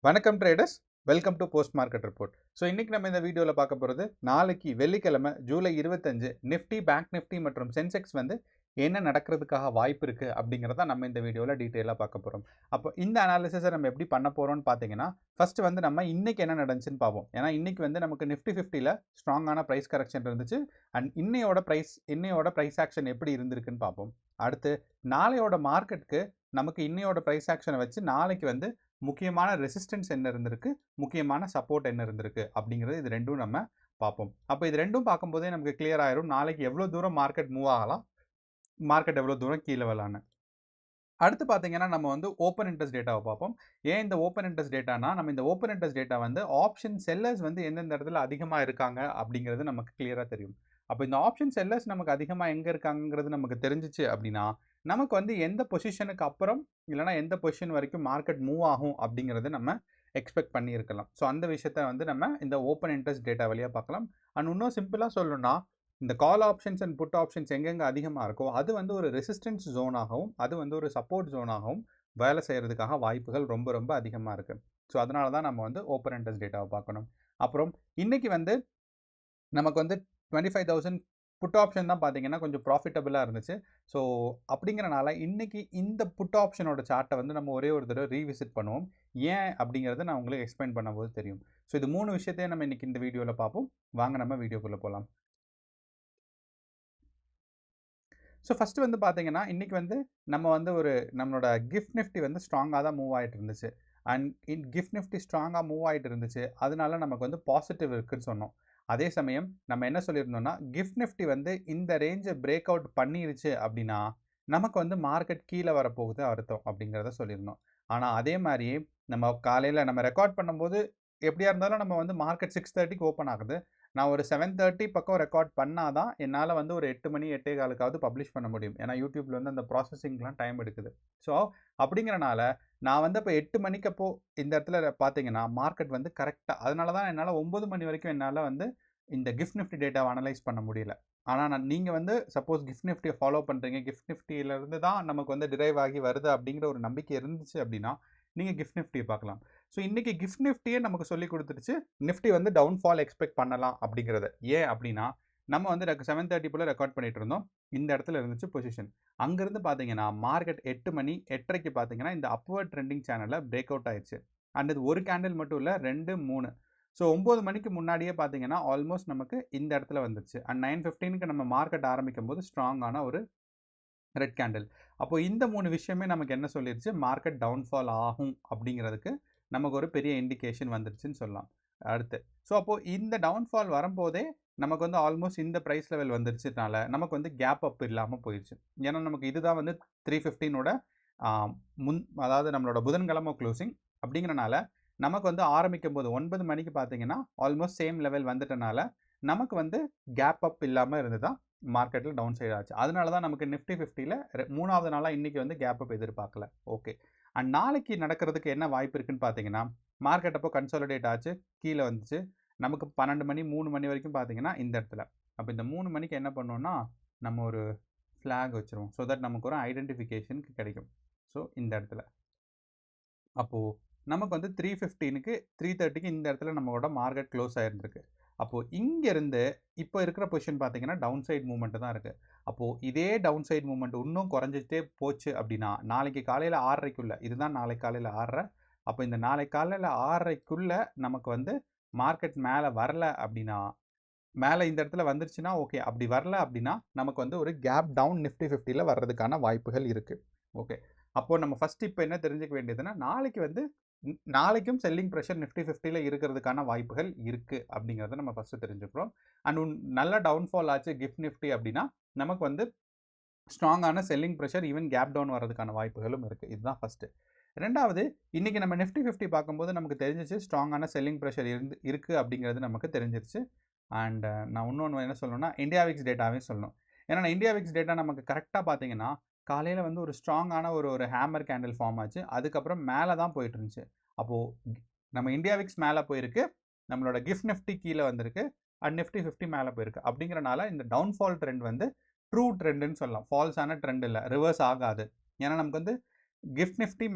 வணக்கம் traders, welcome to post market report. So இன்றைக்கி நம்ம இந்த வீடியோவில் பார்க்க போகிறது நாளைக்கு வெள்ளிக்கிழமை ஜூலை 25 நிஃப்டி, பேங்க் நிஃப்டி மற்றும் சென்செக்ஸ் வந்து என்ன நடக்கிறதுக்காக வாய்ப்பு இருக்குது அப்படிங்கிறத நம்ம இந்த வீடியோவில் டீட்டெயிலாக பார்க்க போகிறோம். அப்போ இந்த அனாலிசிஸை நம்ம எப்படி பண்ண போகிறோம்னு பார்த்தீங்கன்னா, ஃபஸ்ட்டு வந்து நம்ம இன்றைக்கி என்ன நடந்துச்சுன்னு பார்ப்போம். ஏன்னா இன்றைக்கி வந்து நமக்கு நிஃப்டி 50ல் ஸ்ட்ராங்கான ப்ரைஸ் கரெக்ஷன் இருந்துச்சு. அண்ட் இன்னையோட ப்ரைஸ் ஆக்ஷன் எப்படி இருந்திருக்குன்னு பார்ப்போம். அடுத்து நாளையோட மார்க்கெட்டுக்கு நமக்கு இன்னையோட ப்ரைஸ் ஆக்ஷனை வச்சு நாளைக்கு வந்து முக்கியமான ரெசிஸ்டன்ஸ் என்ன இருந்திருக்கு, முக்கியமான சப்போர்ட் என்ன இருந்திருக்கு அப்படிங்கிறது இது ரெண்டும் நம்ம பார்ப்போம். அப்போ இது ரெண்டும் பார்க்கும்போதே நமக்கு கிளியர் ஆயிரும் நாளைக்கு எவ்வளோ தூரம் மார்க்கெட் மூவ் ஆகலாம், மார்க்கெட் எவ்வளோ தூரம் கீழே வரலான்னு. அடுத்து பார்த்தீங்கன்னா நம்ம வந்து ஓப்பன் இன்ட்ரெஸ்ட் டேட்டாவை பார்ப்போம். ஏன் இந்த ஓப்பன் இன்ட்ரெஸ்ட் டேட்டானா, நம்ம இந்த ஓப்பன் இன்ட்ரெஸ்ட் டேட்டா வந்து ஆப்ஷன் செல்லர்ஸ் வந்து எந்தெந்த இடத்துல அதிகமாக இருக்காங்க அப்படிங்கிறது நமக்கு கிளியராக தெரியும். அப்போ இந்த ஆப்ஷன் செல்லர்ஸ் நமக்கு அதிகமாக எங்கே இருக்காங்கிறது நமக்கு தெரிஞ்சிச்சு அப்படின்னா, நமக்கு வந்து எந்த பொசிஷனுக்கு அப்புறம் இல்லைனா எந்த பொசிஷன் வரைக்கும் மார்க்கெட் மூவ் ஆகும் அப்படிங்கிறத நம்ம எக்ஸ்பெக்ட் பண்ணியிருக்கலாம். ஸோ அந்த விஷயத்த வந்து நம்ம இந்த ஓப்பன் இன்ட்ரெஸ்ட் டேட்டா வழியாக பார்க்கலாம். அண்ட் இன்னும் சிம்பிளாக சொல்லணும்னா, இந்த call options and put options எங்கெங்கே அதிகமாக இருக்கோ அது வந்து ஒரு ரெசிஸ்டன்ஸ் ஜோனாகவும் அது வந்து ஒரு சப்போர்ட் ஜோனாகவும் வேலை செய்கிறதுக்காக வாய்ப்புகள் ரொம்ப ரொம்ப அதிகமாக இருக்குது. ஸோ அதனால தான் நம்ம வந்து ஓப்பன் இன்ட்ரெஸ்ட் டேட்டாவை பார்க்கணும். அப்புறம் இன்றைக்கி வந்து நமக்கு வந்து 25,000 புட் ஆப்ஷன் தான் பார்த்தீங்கன்னா கொஞ்சம் ப்ராஃபிட்டபுளாக இருந்துச்சு. ஸோ அப்படிங்கிறனால இன்றைக்கி இந்த புட் ஆப்ஷனோட சார்ட்டை வந்து நம்ம ஒரே ஒரு தடவை ரீவிசிட் பண்ணுவோம். ஏன் அப்படிங்கிறத நான் உங்களுக்கு எக்ஸ்பிளைன் பண்ணும்போது தெரியும். ஸோ இது 3 விஷயத்தையும் நம்ம இன்றைக்கி இந்த வீடியோவில் பார்ப்போம். வாங்க நம்ம வீடியோக்குள்ளே போகலாம். ஸோ ஃபஸ்ட்டு வந்து பார்த்தீங்கன்னா, இன்றைக்கி வந்து நம்ம வந்து நம்மளோட கிஃப்ட் நிஃப்டி வந்து ஸ்ட்ராங்காக தான் மூவ் ஆகிட்டு இருந்துச்சு. அண்ட் கிஃப்ட் நிஃப்டி ஸ்ட்ராங்காக மூவ் ஆகிட்டு இருந்துச்சு. அதனால நமக்கு வந்து பாசிட்டிவ் இருக்குதுன்னு சொன்னோம். அதே சமயம் நம்ம என்ன சொல்லியிருந்தோம்னா, கிஃப்ட் நிஃப்டி வந்து இந்த ரேஞ்சை பிரேக் அவுட் பண்ணிருச்சு அப்படின்னா நமக்கு வந்து மார்க்கெட் கீழே வரப்போகுது அர்த்தம் அப்படிங்கிறத சொல்லியிருந்தோம். ஆனால் அதே மாதிரியே நம்ம காலையில் நம்ம ரெக்கார்ட் பண்ணும்போது எப்படியா இருந்தாலும் நம்ம வந்து மார்க்கெட் 6:30க்கு ஓப்பன் ஆகுது. நான் ஒரு 7:30 பக்கம் ரெக்கார்ட் பண்ணால் தான் என்னால் வந்து ஒரு 8 மணி 8:15க்காவது பப்ளிஷ் பண்ண முடியும். ஏன்னா யூடியூப்பில் வந்து அந்த ப்ராசஸிங்லாம் டைம் எடுக்குது. ஸோ அப்படிங்கிறனால நான் வந்து இப்போ 8 மணிக்கப்போ இந்த இடத்துல பார்த்தீங்கன்னா மார்க்கெட் வந்து கரெக்டாக, அதனால தான் என்னால் 9 மணி வரைக்கும் என்னால் வந்து இந்த கிஃப்ட் நிஃப்டி டேட்டாவை அனலைஸ் பண்ண முடியல. ஆனால் நீங்கள் வந்து சப்போஸ் கிஃப்ட் நிஃப்டியை ஃபாலோ பண்ணுறீங்க, கிஃப்ட் நிஃப்டியிலேருந்து தான் நமக்கு வந்து டிரைவ் ஆகி வருது அப்படிங்கிற ஒரு நம்பிக்கை இருந்துச்சு அப்படின்னா நீங்கள் கிஃப்ட் நிஃப்டியை பார்க்கலாம். ஸோ இன்றைக்கி கிஃப்ட் நிஃப்டியே நமக்கு சொல்லி கொடுத்துருச்சு நிஃப்டி வந்து டவுன்ஃபால் எக்ஸ்பெக்ட் பண்ணலாம் அப்படிங்கிறத. ஏன் அப்படின்னா நம்ம வந்து 7:30 போல் ரெக்கார்ட் பண்ணிட்டு இருந்தோம். இந்த இடத்துல இருந்துச்சு பொசிஷன். அங்கேருந்து பார்த்தீங்கன்னா மார்க்கெட் 8 மணி 8:30க்கு பார்த்தீங்கன்னா இந்த அப்வர்ட் ட்ரெண்டிங் சேனலில் பிரேக் அவுட் ஆயிடுச்சு. அண்ட் இது ஒரு கேண்டில் மட்டும் இல்லை, 2, 3. ஸோ 9 மணிக்கு முன்னாடியே பார்த்தீங்கன்னா ஆல்மோஸ்ட் நமக்கு இந்த இடத்துல வந்துச்சு. அண்ட் 9:15க்கு நம்ம மார்க்கெட் ஆரம்பிக்கும் போது ஸ்ட்ராங்கான ஒரு ரெட் கேண்டில். அப்போ இந்த 3 விஷயமே நமக்கு என்ன சொல்லிருச்சு, மார்க்கெட் டவுன்ஃபால் ஆகும் அப்படிங்கிறதுக்கு நமக்கு ஒரு பெரிய இண்டிகேஷன் வந்துருச்சுன்னு சொல்லலாம். அடுத்து ஸோ அப்போது இந்த டவுன்ஃபால் வரும்போதே நமக்கு வந்து ஆல்மோஸ்ட் இந்த ப்ரைஸ் லெவல் வந்துருச்சுனால நமக்கு வந்து கேப் அப் இல்லாமல் போயிடுச்சு. ஏன்னா நமக்கு இதுதான் வந்து 315ஓட அதாவது நம்மளோட புதன்கிழமை க்ளோசிங். அப்படிங்கிறனால நமக்கு வந்து ஆரம்பிக்கும் போது 9 மணிக்கு பார்த்தீங்கன்னா ஆல்மோஸ்ட் சேம் லெவல் வந்துட்டனால நமக்கு வந்து கேப் அப் இல்லாமல் இருந்து தான் மார்க்கெட்டில் டவுன் சைட் ஆச்சு. அதனால தான் நமக்கு நிஃப்டி 50ல் 3வது நாளாக இன்றைக்கி வந்து கேப் அப் எதிர்பார்க்கல. ஓகே. அண்ட் நாளைக்கு நடக்கிறதுக்கு என்ன வாய்ப்பு இருக்குன்னு பார்த்தீங்கன்னா, மார்க்கெட் அப்போ கன்சாலிடேட் ஆச்சு, கீழே வந்துச்சு. நமக்கு 12 மணி 3 மணி வரைக்கும் பார்த்தீங்கன்னா இந்த இடத்துல. அப்போ இந்த 3 மணிக்கு என்ன பண்ணோம்னா நம்ம ஒரு ஃப்ளாக் வச்சுருவோம். ஸோ தட் நமக்கு ஒரு ஐடென்டிஃபிகேஷனுக்கு கிடைக்கும். ஸோ இந்த இடத்துல அப்போது நமக்கு வந்து 3:15க்கு 3:30க்கு இந்த இடத்துல நம்மளோட மார்க்கெட் க்ளோஸ் ஆகிருந்துருக்கு. அப்போது இங்கேருந்து இப்போ இருக்கிற பொசிஷன் பார்த்தீங்கன்னா டவுன் சைட் மூவ்மெண்ட்டு தான் இருக்குது. அப்போது இதே டவுன் சைட் மூவ்மெண்ட் இன்னும் குறைஞ்சிட்டே போச்சு அப்படின்னா நாளைக்கு காலையில் 6:30க்குள்ளே, இதுதான் நாளைக்கு காலையில் 6:30. அப்போ இந்த நாளைக்கு காலையில் 6:30க்குள்ளே நமக்கு வந்து மார்க்கெட் மேலே வரல அப்படின்னா, மேலே இந்த இடத்துல வந்துருச்சுன்னா ஓகே. அப்படி வரல அப்படின்னா நமக்கு வந்து ஒரு கேப் டவுன் நிஃப்டி 50ல் வர்றதுக்கான வாய்ப்புகள் இருக்குது. ஓகே. அப்போது நம்ம ஃபஸ்ட்டு இப்போ என்ன தெரிஞ்சுக்க வேண்டியதுன்னா, நாளைக்கும் செல்லிங் ப்ரெஷர் நிஃப்டி 50ல் இருக்கிறதுக்கான வாய்ப்புகள் இருக்குது அப்படிங்கிறத நம்ம ஃபஸ்ட்டு தெரிஞ்சுக்கிறோம். அண்ட் நல்ல டவுன்ஃபால் ஆச்சு கிஃப்ட் நிஃப்டி அப்படின்னா நமக்கு வந்து ஸ்ட்ராங்கான selling pressure even gap down வரதுக்கான வாய்ப்புகளும் இருக்குது. இதுதான் ஃபஸ்ட்டு. ரெண்டாவது, இன்றைக்கி நம்ம நிஃப்டி 50 பார்க்கும்போது நமக்கு தெரிஞ்சிச்சு ஸ்ட்ராங்கான செல்லிங் ப்ரெஷர் இருக்குது அப்படிங்கிறது நமக்கு தெரிஞ்சிருச்சு. அண்ட் நான் இன்னொன்று என்ன சொல்லணும்னா இந்தியா விக்ஸ் டேட்டாவையும் சொல்லணும். ஏன்னா இந்தியா விக்ஸ் டேட்டா நமக்கு கரெக்டாக பார்த்தீங்கன்னா காலையில் வந்து ஒரு ஸ்ட்ராங்கான ஒரு ஹேமர் கேண்டில் ஃபார்ம் ஆச்சு. அதுக்கப்புறம் மேலே தான் போயிட்டு இருந்துச்சு. அப்போது நம்ம இந்தியா விக்ஸ் மேலே போயிருக்கு, நம்மளோட கிஃப்ட் நிஃப்டி கீழே வந்திருக்கு, அண்ட் நிஃப்டி 50 மேலே போயிருக்கு. அப்படிங்கிறனால இந்த டவுன்ஃபால் ட்ரெண்ட் வந்து ட்ரூ ட்ரெண்டுன்னு சொல்லலாம். ஃபால்ஸான ட்ரெண்ட் இல்லை, ரிவர்ஸ் ஆகாது. ஏன்னா நமக்கு வந்து கிஃப்ட் நிஃப்டி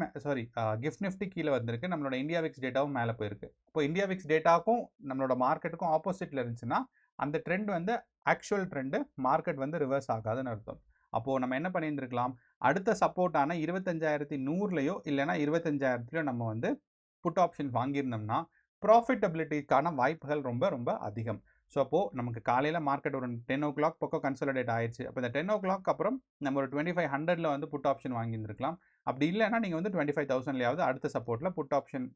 கிஃப்ட் நிஃப்டி கீழே வந்திருக்கு, நம்மளோட இந்தியா விக்ஸ் டேட்டாவும் மேலே போயிருக்கு. இப்போ இந்தியா விக்ஸ் டேட்டாவுக்கும் நம்மளோட மார்க்கெட்டுக்கும் ஆப்போசிட்டில் இருந்துச்சுன்னா அந்த ட்ரெண்ட் வந்து ஆக்சுவல் ட்ரெண்டு, மார்க்கெட் வந்து ரிவர்ஸ் ஆகாதுன்னு அர்த்தம். அப்போது நம்ம என்ன பண்ணியிருந்துருக்கலாம், அடுத்த சப்போர்ட்டான 25,100லையோ இல்லைனா 25,000லையோ நம்ம வந்து புட் ஆப்ஷன் வாங்கியிருந்தோம்னா ப்ராஃபிட்டபிலிட்டிக்கான வாய்ப்புகள் ரொம்ப ரொம்ப அதிகம். ஸோ அப்போது நமக்கு காலையில் மார்க்கெட் ஒரு 10 o'clock பக்கம் கன்சாலிடேட் ஆயிடுச்சு. அப்போ இந்த 10 o'clock அப்புறம் நம்ம ஒரு 2500ல் வந்து புட் ஆப்ஷன் வாங்கியிருந்துருக்கலாம். அப்படி இல்லைன்னா நீங்கள் வந்து 25,000லையாவது அடுத்த சப்போர்ட்டில் புட் ஆப்ஷன்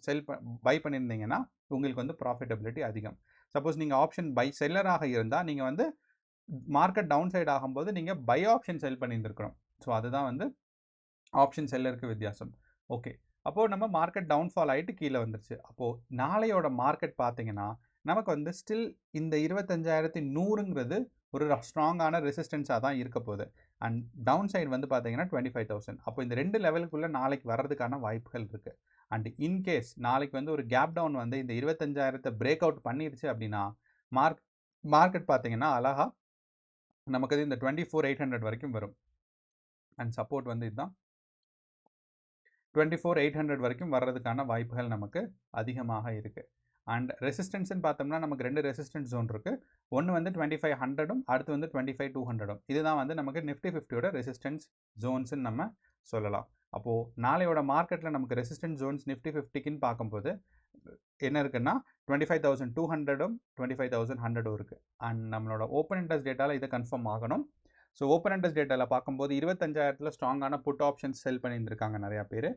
பை பண்ணியிருந்தீங்கன்னா உங்களுக்கு வந்து ப்ராஃபிட்டபிலிட்டி அதிகம். சப்போஸ் நீங்கள் ஆப்ஷன் பை செல்லராக இருந்தால் நீங்கள் வந்து மார்க்கெட் டவுன் சைடு ஆகும்போது நீங்கள் பை ஆப்ஷன் செல் பண்ணியிருந்துருக்கணும். ஸோ அதுதான் வந்து ஆப்ஷன் செல்லருக்கு வித்தியாசம். ஓகே, அப்போது நம்ம மார்க்கெட் டவுன்ஃபால் ஆகிட்டு கீழே வந்துருச்சு. அப்போது நாளையோட மார்க்கெட் பார்த்தீங்கன்னா நமக்கு வந்து ஸ்டில் இந்த 25,100ங்கிறது ஒரு ஸ்ட்ராங்கான ரெசிஸ்டன்ஸாக தான் இருக்க போகுது. அண்ட் டவுன் சைடு வந்து பார்த்தீங்கன்னா 25,000. அப்போ இந்த 2 லெவலுக்குள்ளே நாளைக்கு வர்றதுக்கான வாய்ப்புகள் இருக்குது. அண்ட் இன்கேஸ் நாளைக்கு வந்து ஒரு கேப் டவுன் வந்து இந்த 25,000 பிரேக் அவுட் பண்ணிடுச்சு அப்படின்னா மார்க்கெட் பார்த்தீங்கன்னா அழகாக நமக்கு இந்த 24,800 வரைக்கும் வரும். அண்ட் சப்போர்ட் வந்து இதுதான் 24,800 வரைக்கும் வர்றதுக்கான வாய்ப்புகள் நமக்கு அதிகமாக இருக்குது. அண்ட் ரெசிஸ்டன்ஸ்ன்னு பார்த்தோம்னா நமக்கு 2 ரெசிஸ்டன்ஸ் ஜோன் இருக்குது. ஒன்று வந்து 2500ம் அடுத்து வந்து 25,200ம். இதுதான் வந்து நமக்கு நிஃப்டி 50யோட ரெசிஸ்டன்ஸ் ஜோன்ஸ்ன்னு நம்ம சொல்லலாம். அப்போது நாளையோட மார்க்கெட்டில் நமக்கு ரெசிஸ்டன்ஸ் ஜோன்ஸ் நிஃப்டி 50க்குன்னு பார்க்கும்போது என்ன இருக்குன்னா 25,200ம் 25,100ம் இருக்குது. அண்ட் நம்மளோட ஓப்பன் இன்ட்ரெஸ்ட் டேட்டாவில் இதை கன்ஃபார்ம் ஆகணும். ஸோ ஓப்பன் இன்ட்ரெஸ்ட் டேட்டாவில் பார்க்கும்போது 25,000ல் ஸ்ட்ராங்கான புட் ஆப்ஷன்ஸ் செல் பண்ணியிருந்திருக்காங்க நிறையா பேர்.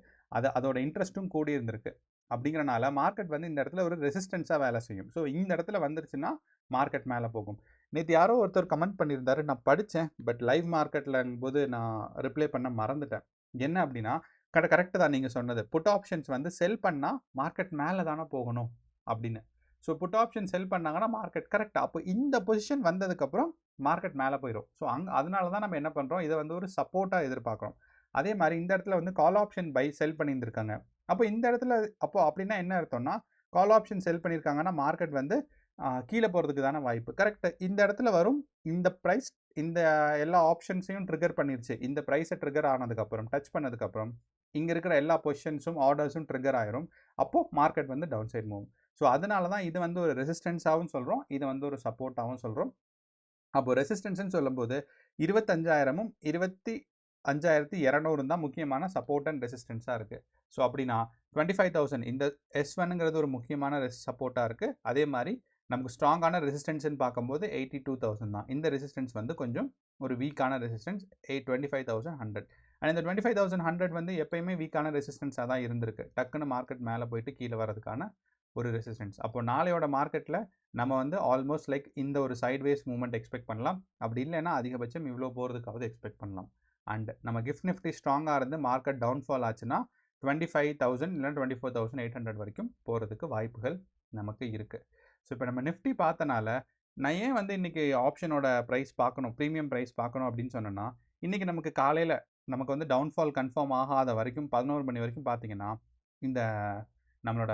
அதோட இன்ட்ரெஸ்ட்டும் கூடி இருந்திருக்கு. அப்படிங்கிறனால மார்க்கெட் வந்து இந்த இடத்துல ஒரு ரெசிஸ்டன்ஸாக வேலை செய்யும். ஸோ இந்த இடத்துல வந்துருச்சுன்னா மார்க்கெட் மேலே போகும். நேற்று யாரோ ஒருத்தர் கமெண்ட் பண்ணியிருந்தாரு, நான் படித்தேன் பட் லைவ் மார்க்கெட்டில் போது நான் ரிப்ளை பண்ண மறந்துட்டேன். என்ன அப்படின்னா கரெக்டு தான் நீங்கள் சொன்னது, புட் ஆப்ஷன்ஸ் வந்து செல் பண்ணால் மார்க்கெட் மேலே தானே போகணும் அப்படின்னு. ஸோ புட் ஆப்ஷன் செல் பண்ணாங்கன்னா மார்க்கெட் கரெக்டாக அப்போ இந்த பொசிஷன் வந்ததுக்கப்புறம் மார்க்கெட் மேலே போயிடும். ஸோ அதனால தான் நம்ம என்ன பண்ணுறோம், இதை வந்து ஒரு சப்போர்ட்டாக எதிர்பார்க்குறோம். அதே மாதிரி இந்த இடத்துல வந்து கால் ஆப்ஷன் பை செல் பண்ணியிருந்திருக்காங்க. அப்போ இந்த இடத்துல அப்படின்னா என்ன அர்த்தம்னா கால் ஆப்ஷன் செல் பண்ணியிருக்காங்கன்னா மார்க்கெட் வந்து கீழே போகிறதுக்கு தானே வாய்ப்பு. கரெக்டு, இந்த இடத்துல வரும். இந்த ப்ரைஸ் இந்த எல்லா ஆப்ஷன்ஸையும் ட்ரிகர் பண்ணிருச்சு. இந்த ப்ரைஸை ட்ரிகர் ஆனதுக்கப்புறம் டச் பண்ணதுக்கப்புறம் இங்கே இருக்கிற எல்லா பொசிஷன்ஸும் ஆர்டர்ஸும் ட்ரிகர் ஆயிரும். அப்போது மார்க்கெட் வந்து டவுன் சைட் மூவ். ஸோ அதனால தான் இது வந்து ஒரு ரெசிஸ்டன்ஸாகவும் சொல்கிறோம், இது வந்து ஒரு சப்போர்ட்டாகவும் சொல்கிறோம். அப்போது ரெசிஸ்டன்ஸ்ன்னு சொல்லும்போது 25,000ம் 25,200 தான் முக்கியமான சப்போர்ட் அண்ட் ரெசிஸ்டன்ஸாக இருக்குது. ஸோ அப்படின்னா 25,000 இந்த S1ங்கிறது ஒரு முக்கியமான சப்போர்ட்டாக இருக்குது. அதே மாதிரி நமக்கு ஸ்ட்ராங்கான ரெசிஸ்டன்ஸ்ன்னு பார்க்கும்போது 82,000 தான். இந்த ரெசிஸ்டன்ஸ் வந்து கொஞ்சம் ஒரு வீக்கான ரெசிஸ்டன்ஸ் 25,100. அண்ட் இந்த 25,100 வந்து எப்பயுமே வீக்கான ரெசிஸ்டன்ஸாக தான் இருந்திருக்கு. டக்குன்னு மார்க்கெட் மேலே போயிட்டு கீழே வரதுக்கான ஒரு ரெசிஸ்டன்ஸ். அப்போ நாளையோட மார்க்கெட்டில் நம்ம வந்து ஆல்மோஸ்ட் லைக் இந்த ஒரு சைட்வேஸ் மூவ்மெண்ட் எக்ஸ்பெக்ட் பண்ணலாம். அப்படி இல்லைன்னா அதிகபட்சம் இவ்வளோ போகிறதுக்காவது எக்ஸ்பெக்ட் பண்ணலாம். அண்ட் நம்ம கிஃப்ட் நிஃப்டி ஸ்ட்ராங்காக இருந்து மார்க்கெட் டவுன்ஃபால் ஆச்சுன்னா 25,000 இல்லைனா 24,800 வரைக்கும் போகிறதுக்கு வாய்ப்புகள் நமக்கு இருக்குது. ஸோ இப்போ நம்ம நிஃப்டி பார்த்தனால நான் ஏன் வந்து இன்றைக்கி ஆப்ஷனோட ப்ரைஸ் பார்க்கணும், ப்ரீமியம் ப்ரைஸ் பார்க்கணும் அப்படின்னு சொன்னோன்னா, இன்றைக்கி நமக்கு காலையில் நமக்கு வந்து டவுன்ஃபால் கன்ஃபார்ம் ஆகாத வரைக்கும் 11 மணி வரைக்கும் பார்த்தீங்கன்னா இந்த நம்மளோட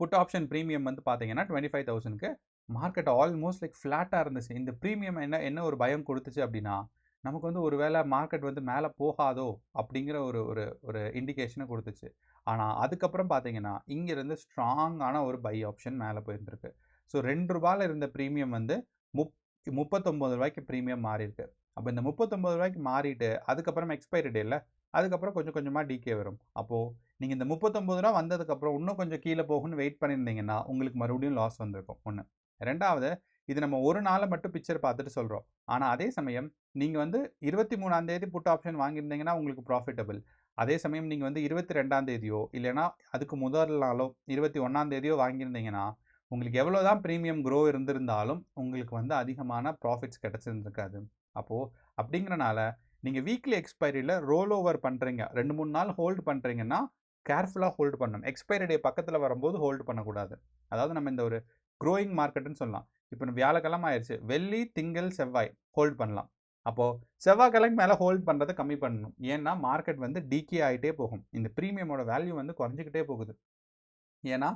புட் ஆப்ஷன் ப்ரீமியம் வந்து பார்த்தீங்கன்னா 25,000க்கு மார்க்கெட் ஆல்மோஸ்ட் லைக் ஃப்ளாட்டாக இருந்துச்சு. இந்த ப்ரீமியம் என்ன ஒரு பயம் கொடுத்துச்சு அப்படின்னா நமக்கு வந்து ஒரு வேளை மார்க்கெட் வந்து மேலே போகாதோ அப்படிங்கிற ஒரு ஒரு ஒரு இண்டிகேஷனை கொடுத்துச்சு. ஆனால் அதுக்கப்புறம் பார்த்தீங்கன்னா இங்கேருந்து ஸ்ட்ராங்கான ஒரு பை ஆப்ஷன் மேலே போயிருந்துருக்கு. ஸோ 2 ரூபாயில் இருந்த ப்ரீமியம் வந்து 39 ரூபாய்க்கு ப்ரீமியம் மாறியிருக்கு. அப்போ இந்த 39 ரூபாய்க்கு மாறிட்டு அதுக்கப்புறம் எக்ஸ்பைரி டே இல்லை, அதுக்கப்புறம் கொஞ்சம் கொஞ்சமாக டிகே வரும். அப்போது நீங்கள் இந்த 39 ரூபா வந்ததுக்கப்புறம் இன்னும் கொஞ்சம் கீழே போகும்னு வெயிட் பண்ணியிருந்தீங்கன்னா உங்களுக்கு மறுபடியும் லாஸ் வந்திருக்கும். ஒன்று. ரெண்டாவது, இது நம்ம ஒரு நாளை மட்டும் பிக்சர் பார்த்துட்டு சொல்கிறோம். ஆனால் அதே சமயம் நீங்கள் வந்து 23ஆம் தேதி புட் ஆப்ஷன் வாங்கியிருந்தீங்கன்னா உங்களுக்கு ப்ராஃபிட்டபிள். அதே சமயம் நீங்கள் வந்து 22ஆம் தேதியோ இல்லைனா அதுக்கு முதல் நாளோ 21ஆம் தேதியோ வாங்கியிருந்தீங்கன்னா உங்களுக்கு எவ்வளோ தான் ப்ரீமியம் க்ரோ இருந்திருந்தாலும் உங்களுக்கு வந்து அதிகமான ப்ராஃபிட்ஸ் கிடச்சிருந்துருக்காது. அப்போது அப்படிங்கிறனால நீங்கள் வீக்லி எக்ஸ்பைரியில் ரோல் ஓவர் பண்ணுறீங்க, 2-3 நாள் ஹோல்டு பண்ணுறீங்கன்னா கேர்ஃபுல்லாக ஹோல்டு பண்ணணும். எக்ஸ்பைரி டே பக்கத்தில் வரும்போது ஹோல்டு பண்ணக்கூடாது. அதாவது நம்ம இந்த ஒரு க்ரோயிங் மார்க்கெட்டுன்னு சொல்லலாம். இப்போ வியாழக்கிழமை ஆயிடுச்சு, வெள்ளி திங்கள் செவ்வாய் ஹோல்டு பண்ணலாம். அப்போது செவ்வாய்க்கிழமை மேலே ஹோல்டு பண்ணுறதை கம்மி பண்ணணும். ஏன்னா மார்க்கெட் வந்து டிகே ஆகிட்டே போகும். இந்த ப்ரீமியமோட வேல்யூ வந்து குறைஞ்சிக்கிட்டே போகுது. ஏன்னா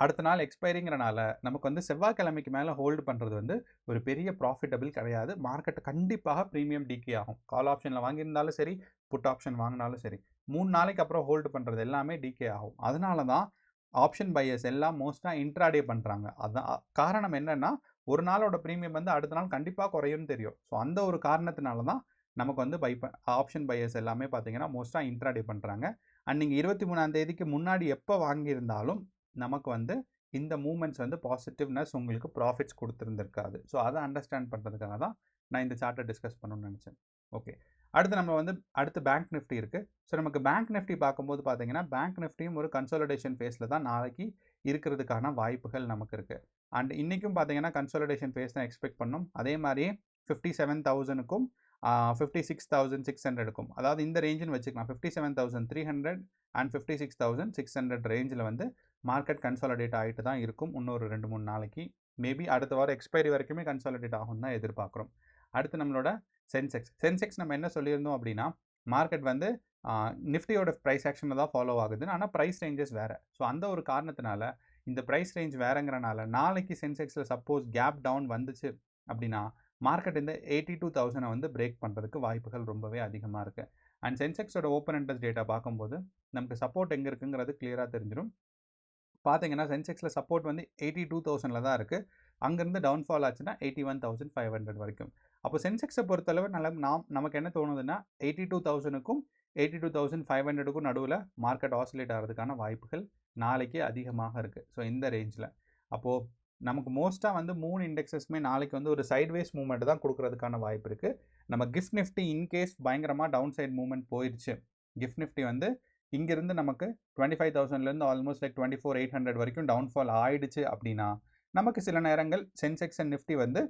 அடுத்த நாள் எக்ஸ்பைரிங்கிறனால நமக்கு வந்து செவ்வாய்க்கிழமைக்கு மேலே ஹோல்டு பண்ணுறது வந்து ஒரு பெரிய ப்ராஃபிட்டபிள் கிடையாது. மார்க்கெட் கண்டிப்பாக ப்ரீமியம் டிகே ஆகும். கால் ஆப்ஷனில் வாங்கியிருந்தாலும் சரி, புட் ஆப்ஷன் வாங்கினாலும் சரி. 3 நாளைக்கு அப்புறம் ஹோல்டு பண்ணுறது எல்லாமே டிகே ஆகும். அதனால தான் ஆப்ஷன் பையர்ஸ் எல்லாம் மோஸ்ட்டாக இன்ட்ராடே பண்ணுறாங்க. அதான் காரணம் என்னென்னா, ஒரு நாளோட ப்ரீமியம் வந்து அடுத்த நாள் கண்டிப்பாக குறையும்னு தெரியும். ஸோ அந்த ஒரு காரணத்தினால தான் நமக்கு வந்து ஆப்ஷன் பையர்ஸ் எல்லாமே பார்த்தீங்கன்னா மோஸ்ட்டாக இன்ட்ராடே பண்ணுறாங்க. அண்ட் நீங்கள் 23ஆம் தேதிக்கு முன்னாடி எப்போ வாங்கியிருந்தாலும் நமக்கு வந்து இந்த மூமெண்ட்ஸ் வந்து பாசிட்டிவ்னஸ் உங்களுக்கு ப்ராஃபிட்ஸ் கொடுத்துருந்துருக்காது. ஸோ அதை அண்டர்ஸ்டாண்ட் பண்ணுறதுக்காக தான் நான் இந்த சார்ட்டை டிஸ்கஸ் பண்ணணும்னு நினச்சேன். ஓகே, அடுத்து நம்ம வந்து அடுத்து பேங்க் நிஃப்டி இருக்குது. ஸோ நமக்கு பேங்க் நிஃப்டி பார்க்கும்போது பார்த்தீங்கன்னா பேங்க் நிஃப்டியும் ஒரு கன்சாலிடேஷன் ஃபேஸில் தான் நாளைக்கு இருக்கிறதுக்கான வாய்ப்புகள் நமக்கு இருக்குது. அண்ட் இன்றைக்கும் பார்த்தீங்கன்னா கன்சாலிடேஷன் ஃபேஸ் தான் எக்ஸ்பெக்ட் பண்ணோம். அதே மாதிரி 57,000க்கும் 56,600க்கும், அதாவது இந்த ரேஞ்சுன்னு வச்சுக்கலாம். 57,300 அண்ட் 56,600 ரேஞ்சில் வந்து மார்க்கெட் கன்சாலிடேட் ஆகிட்டு தான் இருக்கும் இன்னொரு 2-3 நாளைக்கு. மேபி அடுத்த வாரம் எக்ஸ்பைரி வரைக்குமே கன்சாலிடேட் ஆகும் தான் எதிர்பார்க்குறோம். அடுத்து நம்மளோட சென்செக்ஸ் நம்ம என்ன சொல்லியிருந்தோம் அப்படின்னா, மார்க்கெட் வந்து நிஃப்டியோட ப்ரைஸ் ஆக்ஷனில் தான் ஃபாலோ ஆகுதுன்னு, ஆனால் ப்ரைஸ் ரேஞ்சஸ் வேறு. ஸோ அந்த ஒரு காரணத்தினால இந்த ப்ரைஸ் ரேஞ்ச் வேறுங்கிறனால நாளைக்கு சென்செக்ஸில் சப்போஸ் கேப் டவுன் வந்துச்சு அப்படின்னா மார்க்கெட் இந்த 82,000 வந்து பிரேக் பண்ணுறதுக்கு வாய்ப்புகள் ரொம்பவே அதிகமாக இருக்குது. அண்ட் சென்செக்ஸோட ஓப்பன் இன்ட்ரெஸ்ட் டேட்டா பார்க்கும்போது நமக்கு சப்போர்ட் எங்கே இருக்குங்கிறது கிளியராக தெரிஞ்சிடும். பார்த்தீங்கன்னா சென்செக்ஸில் சப்போர்ட் வந்து 82,000 தான் இருக்குது. அங்கேருந்து டவுன்ஃபால் ஆச்சுன்னா 81,500 வரைக்கும். அப்போ சென்செக்ஸை பொறுத்தளவு நமக்கு என்ன தோணுதுன்னா 82,000க்கும் 82,500க்கும் நடுவில் மார்க்கெட் ஆசிலேட் ஆகிறதுக்கான வாய்ப்புகள் நாளைக்கு அதிகமாக இருக்குது. ஸோ இந்த ரேஞ்சில் அப்போது நமக்கு மோஸ்ட்டாக வந்து 3 இண்டெக்ஸஸ்மே நாளைக்கு வந்து ஒரு சைட்வேஸ் மூவ்மெண்ட் தான் கொடுக்கறதுக்கான வாய்ப்பு இருக்குது. நம்ம கிஃப்ட் நிஃப்டி இன்கேஸ் பயங்கரமாக டவுன் சைட் மூவ்மெண்ட் போயிடுச்சு, கிஃப்ட் நிஃப்டி வந்து இங்கேருந்து நமக்கு 25,000லேருந்து ஆல்மோஸ்ட் லைக் 24,800 வரைக்கும் டவுன்ஃபால் ஆயிடுச்சு அப்படின்னா நமக்கு சில நேரங்கள் சென்செக்ஸ் அண்ட் நிஃப்டி வந்து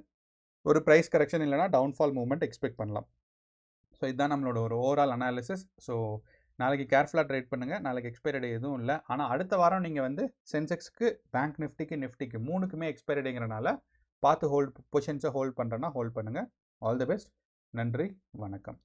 ஒரு ப்ரைஸ் கரெக்ஷன் இல்லைனா டவுன்ஃபால் மூவ்மெண்ட் எக்ஸ்பெக்ட் பண்ணலாம். ஸோ இதுதான் நம்மளோட ஒரு ஓவரால் அனாலிசிஸ். ஸோ நாளைக்கு கேர்ஃபுல்லாக ட்ரேட் பண்ணுங்கள். நாளைக்கு எக்ஸ்பைரி டே எதுவும் இல்லை. ஆனால் அடுத்த வாரம் நீங்கள் வந்து சென்செக்ஸ்க்கு, பேங்க் நிஃப்டிக்கு 3க்குமே எக்ஸ்பைரி டேங்கிறனால பார்த்து பொசிஷன்ஸை ஹோல்ட் பண்ணுறேன்னா ஹோல்ட் பண்ணுங்கள். All the best. நன்றி, வணக்கம்.